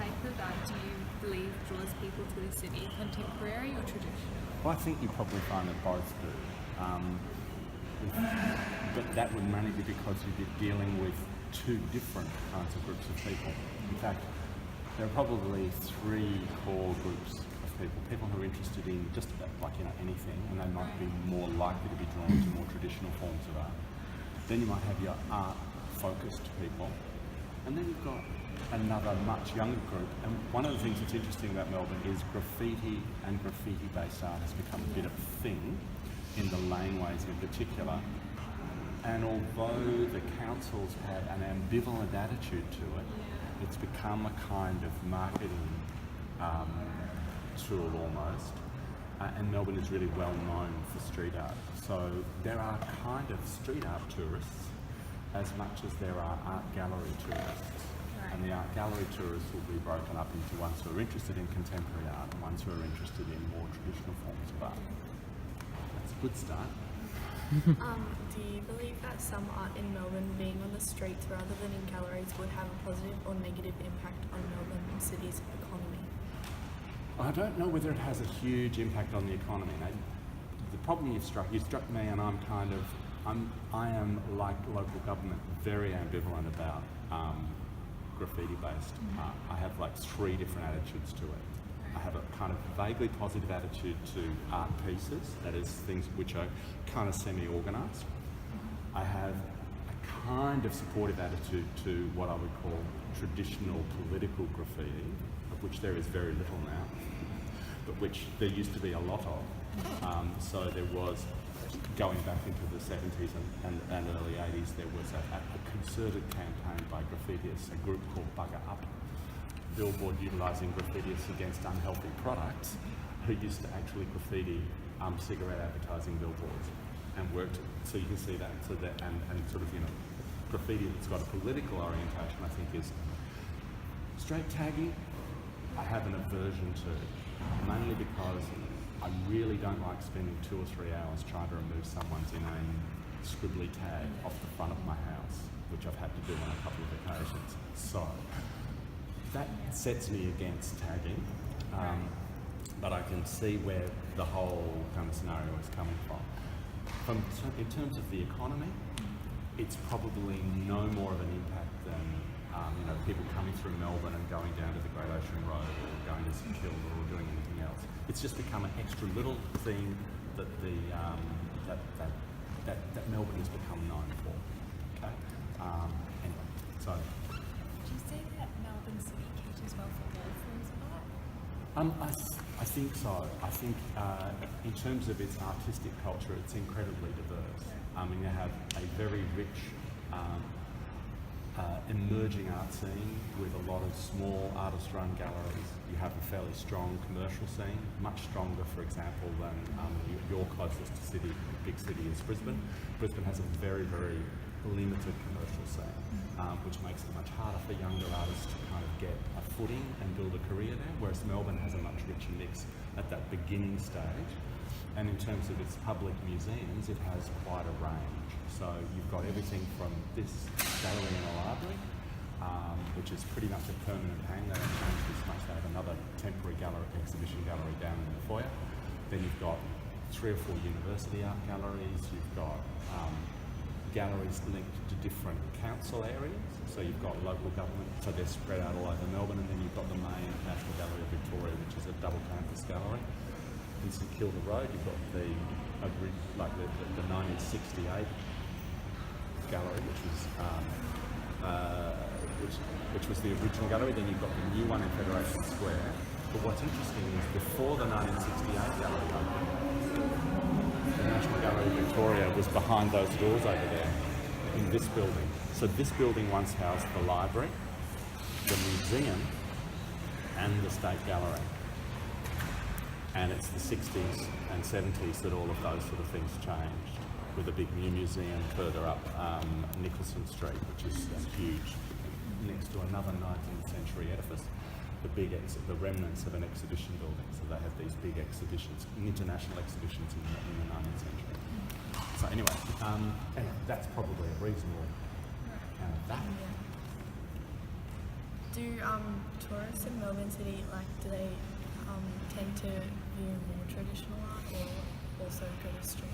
wallpaper that do you believe draws people to the city, contemporary or traditional? Well, I think you probably find that both do. But that would mainly be because you'd be dealing with two different kinds of groups of people. In fact, there are probably three core groups of people. People who are interested in just about anything, and they might be more likely to be drawn to more traditional forms of art. Then you might have your art-focused people, and then you've got another much younger group. And one of the things that's interesting about Melbourne is graffiti and graffiti-based art has become a bit of a thing in the laneways in particular. And although the councils have an ambivalent attitude to it, it's become a kind of marketing tool almost. And Melbourne is really well known for street art. So there are kind of street art tourists as much as there are art gallery tourists. And the art gallery tourists will be broken up into ones who are interested in contemporary art and ones who are interested in more traditional forms of art. That's a good start. Do you believe that some art in Melbourne being on the streets rather than in galleries would have a positive or negative impact on Melbourne City's economy? I don't know whether it has a huge impact on the economy. Now, the problem you struck me, and I am like local government, very ambivalent about graffiti-based art. I have like three different attitudes to it. I have a kind of vaguely positive attitude to art pieces, that is things which are kind of semi-organised. I have a kind of supportive attitude to what I would call traditional political graffiti, of which there is very little now, but which there used to be a lot of. So there was, going back into the 70s and early 80s, there was a concerted campaign by graffitiists, a group called Bugger Up, billboard utilising graffitiists against unhealthy products, who used to actually graffiti cigarette advertising billboards and worked. So you can see that, and sort of, graffiti that's got a political orientation, I think, is straight tagging. I have an aversion to, mainly because I really don't like spending 2 or 3 hours trying to remove someone's inane scribbly tag off the front of my house, which I've had to do on a couple of occasions. So that sets me against tagging, but I can see where the whole kind of scenario is coming from. In terms of the economy, it's probably no more of an impact than people coming through Melbourne and going down to the Great Ocean Road or going to St Kilda or doing anything else. It's just become an extra little thing that that Melbourne has become known for. Okay. Anyway, so. Do you say that Melbourne City caters well for all forms of art? I think so. I think in terms of its artistic culture, it's incredibly diverse. You have a very rich emerging art scene with a lot of small artist-run galleries. You have a fairly strong commercial scene, much stronger, for example, than your closest city, big city, is Brisbane. Brisbane has a very, very limited commercial scene, which makes it much harder for younger artists to kind of get a footing and build a career there, whereas Melbourne has a much richer mix at that beginning stage. And in terms of its public museums, it has quite a range. So you've got everything from this gallery in a library, which is pretty much a permanent hang. They don't change this much. They have another temporary exhibition gallery down in the foyer. Then you've got 3 or 4 university art galleries. You've got galleries linked to different council areas. So you've got local government, so they're spread out all over Melbourne, and then you've got the main National Gallery of Victoria, which is a double campus gallery. In St Kilda Road, you've got the 1968 gallery, which was the original gallery. Then you've got the new one in Federation Square. But what's interesting is before the 1968 gallery opened, the National Gallery of Victoria was behind those doors over there in this building. So this building once housed the library, the museum, and the State Gallery. And it's the 60s and 70s that all of those sort of things changed, with a big new museum further up Nicholson Street, which is huge, next to another 19th century edifice, the remnants of an exhibition building. So they have these big exhibitions, international exhibitions in the 19th century. So anyway, that's probably a reasonable that. Do tourists in Melbourne City, do they tend to view more traditional art or also go to street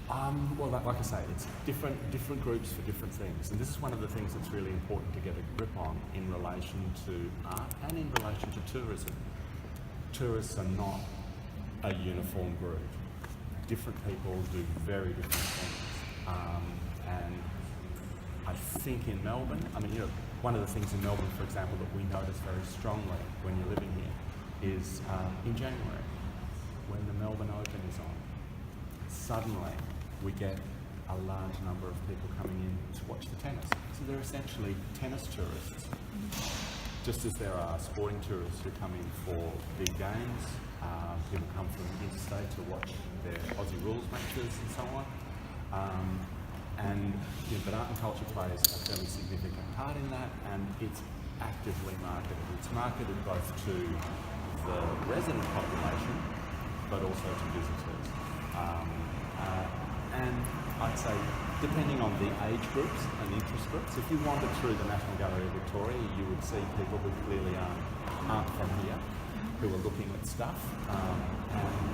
art? Well, like I say, it's different groups for different things, and this is one of the things that's really important to get a grip on in relation to art and in relation to tourism. Tourists are not a uniform group. Different people do very different things, and I think in Melbourne, one of the things in Melbourne, for example, that we notice very strongly when you're living here is in January, when the Melbourne Open is on, suddenly we get a large number of people coming in to watch the tennis. So they're essentially tennis tourists. Just as there are sporting tourists who come in for big games, people come from interstate to watch their Aussie rules matches and so on. But art and culture plays a fairly significant part in that, and it's actively marketed. It's marketed both to the resident population, but also to visitors. And I'd say, depending on the age groups and interest groups, if you wandered through the National Gallery of Victoria, you would see people who clearly aren't from here, who are looking at stuff. And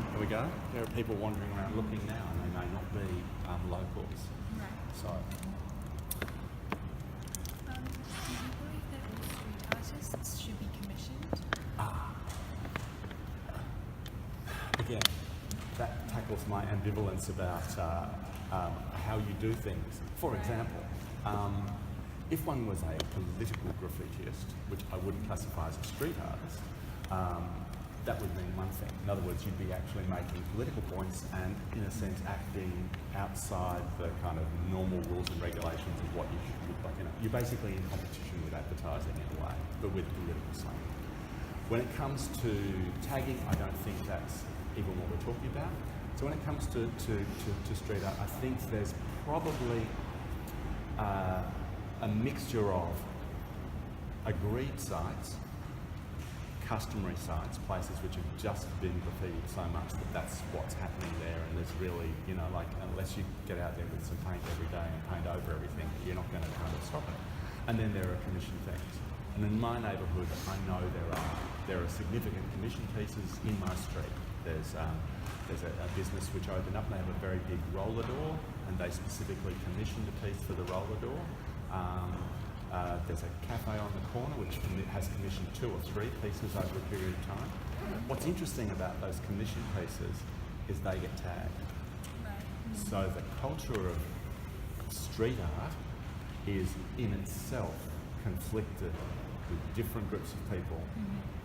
there we go. There are people wandering around looking now, and they may not be locals. Right. So, Do you believe that all street artists should be commissioned? again, that tackles my ambivalence about how you do things. For example, if one was a political graffitiist, which I wouldn't classify as a street artist, that would mean one thing. In other words, you'd be actually making political points and, in a sense, acting outside the kind of normal rules and regulations of what you should look like. You're basically in competition with advertising in a way, but with political slang. When it comes to tagging, I don't think that's even what we're talking about. So when it comes to street art, I think there's probably a mixture of agreed sites, customary sites, places which have just been graffitied so much that that's what's happening there, and there's really, unless you get out there with some paint every day and paint over everything, you're not going to kind of stop it. And then there are commission things. And in my neighbourhood, I know there are significant commission pieces in my street. There's a business which opened up, and they have a very big roller door, and they specifically commissioned a piece for the roller door. There's a cafe on the corner which has commissioned 2 or 3 pieces over a period of time. What's interesting about those commission pieces is they get tagged. So the culture of street art is in itself conflicted with different groups of people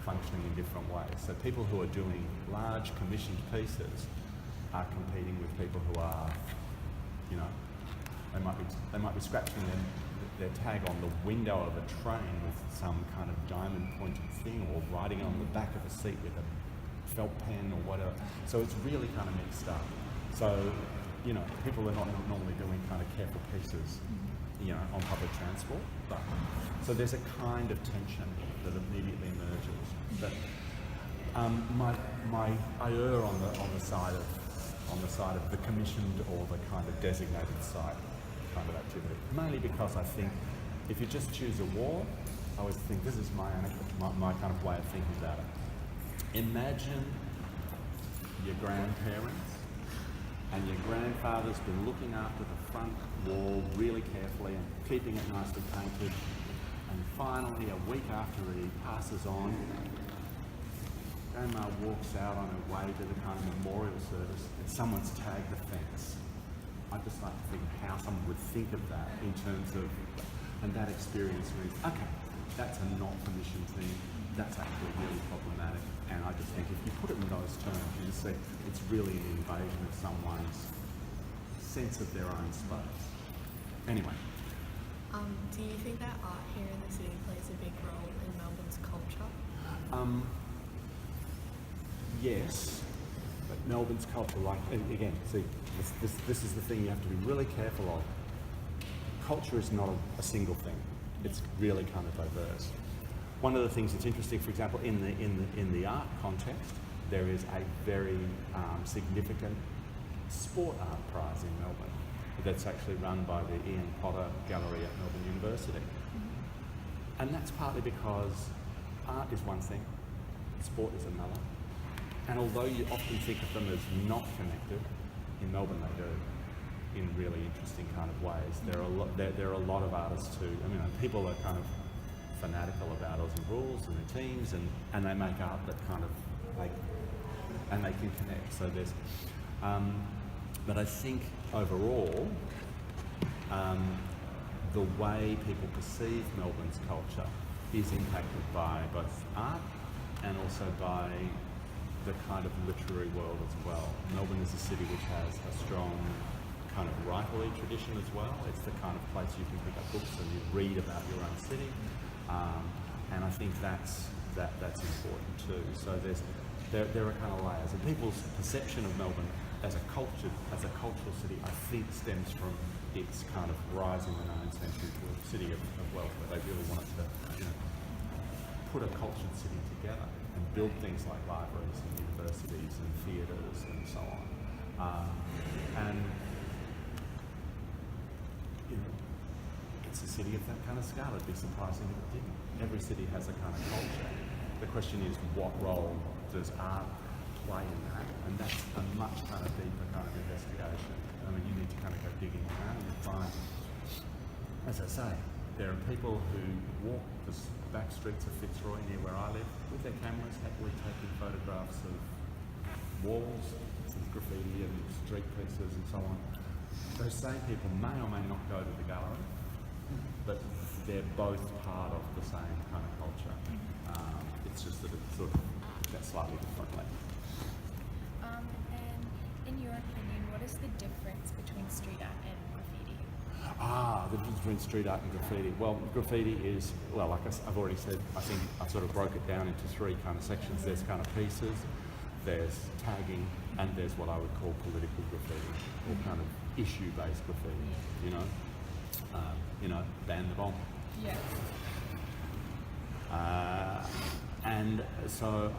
functioning in different ways. So people who are doing large commissioned pieces are competing with people who are, they might be scratching their tag on the window of a train with some kind of diamond pointed thing, or writing on the back of a seat with a felt pen or whatever. So it's really kind of mixed up. So, people are not normally doing kind of careful pieces, on public transport. But so there's a kind of tension that immediately emerges. But I err on the side of the commissioned or the kind of designated site kind of activity. Mainly because I think if you just choose a wall, I always think this is my kind of way of thinking about it. Imagine your grandparents and your grandfather's been looking after the front wall really carefully and keeping it nicely painted, and finally a week after he passes on, Grandma walks out on her way to the kind of memorial service and someone's tagged the fence. I'd just like to think how someone would think of that in terms of, and that experience means, okay, that's a not permission thing, that's actually really problematic. And I just think if you put it in those terms, you just see it's really an invasion of someone's sense of their own space. Anyway. Do you think that art here in the city plays a big role in Melbourne's culture? Yes, but Melbourne's culture, again, see, this is the thing you have to be really careful of. Culture is not a single thing. It's really kind of diverse. One of the things that's interesting, for example, in the art context, there is a very significant sport art prize in Melbourne that's actually run by the Ian Potter Gallery at Melbourne University. And that's partly because art is one thing, sport is another. And although you often think of them as not connected, in Melbourne they do, in really interesting kind of ways. There are a lot of artists too. I mean, people are kind of fanatical about Aussie rules and their teams, and they make art that kind of and they can connect. So there's, but I think overall, the way people perceive Melbourne's culture is impacted by both art and also by the kind of literary world as well. Melbourne is a city which has a strong kind of writerly tradition as well. It's the kind of place you can pick up books and you read about your own city, and I think that's important too. So there are kind of layers, and people's perception of Melbourne as a cultural city, I think, stems from its kind of rise in the 19th century to a city of wealth, where they really wanted to, put a cultured city together and build things like libraries and universities and theatres and so on. And it's a city of that kind of scale. It'd be surprising if it didn't. Every city has a kind of culture. The question is, what role does art play in that? And that's a much kind of deeper kind of investigation. I mean, you need to kind of go digging around and find, as I say, there are people who walk the back streets of Fitzroy near where I live with their cameras, happily taking photographs of walls with graffiti and street pieces and so on. Those same people may or may not go to the gallery, but they're both part of the same kind of culture. It's just that it's sort of that slightly differently. And in your opinion, what is the difference between street art and graffiti? The difference between street art and graffiti. Well, graffiti is, well, like I've already said, I think I sort of broke it down into three kind of sections. There's kind of pieces, there's tagging, and there's what I would call political graffiti, or kind of issue-based graffiti, ban the bomb. Yes. And so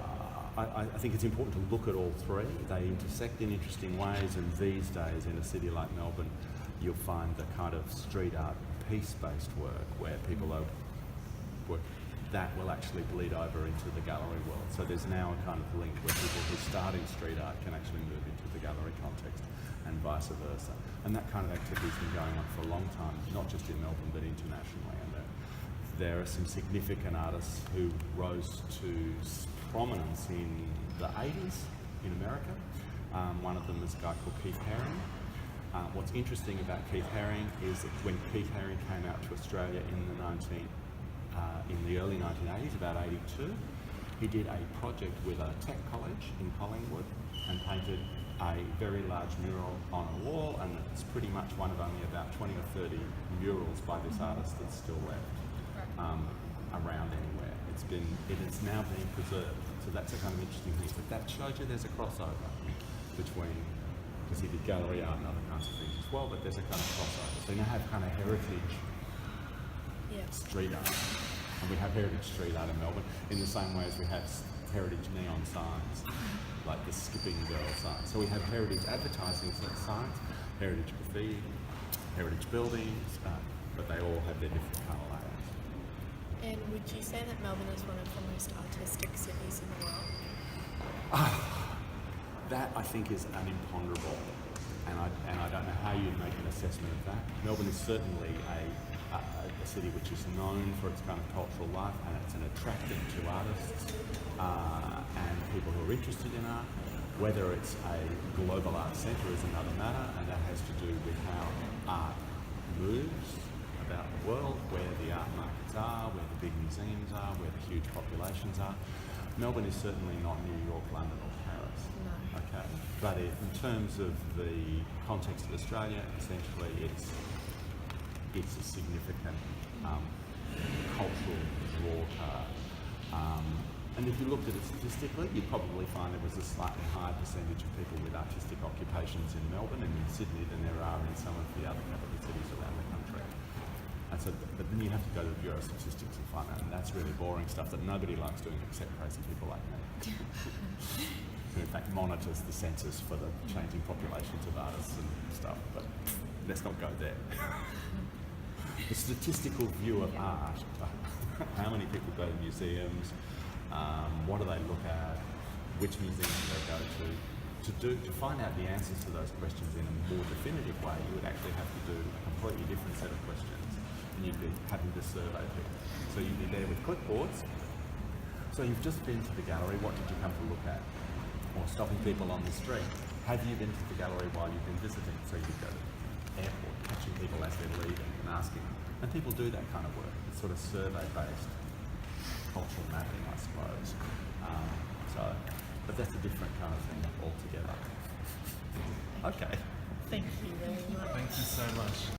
I think it's important to look at all three. They intersect in interesting ways, and these days in a city like Melbourne, you'll find the kind of street art piece-based work where people are work that will actually bleed over into the gallery world. So there's now a kind of link where people who start in street art can actually move into the gallery context, and vice versa. And that kind of activity's been going on for a long time, not just in Melbourne but internationally. And there are some significant artists who rose to prominence in the 80s in America. One of them is a guy called Keith Haring. What's interesting about Keith Haring is that when Keith Haring came out to Australia in the early 1980s, about 82, he did a project with a tech college in Collingwood and painted a very large mural on a wall, and it's pretty much one of only about 20 or 30 murals by this artist that's still left around anywhere. It is now being preserved, so that's a kind of interesting thing. But that shows you there's a crossover between, because he did gallery art and other kinds of things as well, but there's a kind of crossover. So you now have kind of heritage street art, and we have heritage street art in Melbourne in the same way as we have heritage neon signs, like the Skipping Girl sign. So we have heritage advertising signs, heritage graffiti, heritage buildings, but they all have their different kind of layers. And would you say that Melbourne is one of the most artistic cities in the world? That I think is an imponderable, and I don't know how you'd make an assessment of that. Melbourne is certainly a city which is known for its kind of cultural life, and it's an attractant to artists and people who are interested in art. Whether it's a global art centre is another matter, and that has to do with how art moves about the world, where the art markets are, where the big museums are, where the huge populations are. Melbourne is certainly not New York, London or Paris. No. Okay, but in terms of the context of Australia, essentially it's a significant cultural draw card. And if you looked at it statistically, you'd probably find there was a slightly higher percentage of people with artistic occupations in Melbourne and in Sydney than there are in some of the other capital cities around the country. And so, but then you have to go to the Bureau of Statistics and find out, and that's really boring stuff that nobody likes doing except crazy people like me. Who in fact monitors the census for the changing populations of artists and stuff, but let's not go there. the statistical view of art. How many people go to museums? What do they look at? Which museums do they go to? To find out the answers to those questions in a more definitive way, you would actually have to do a completely different set of questions, and you'd be having to survey people. So you'd be there with clipboards. So you've just been to the gallery. What did you come to look at? Or stopping people on the street. Have you been to the gallery while you've been visiting? So you go to the airport, catching people as they're leaving and asking. And people do that kind of work. It's sort of survey-based cultural mapping, I suppose. But that's a different kind of thing altogether. Okay. Thank you very much. Thank you so much.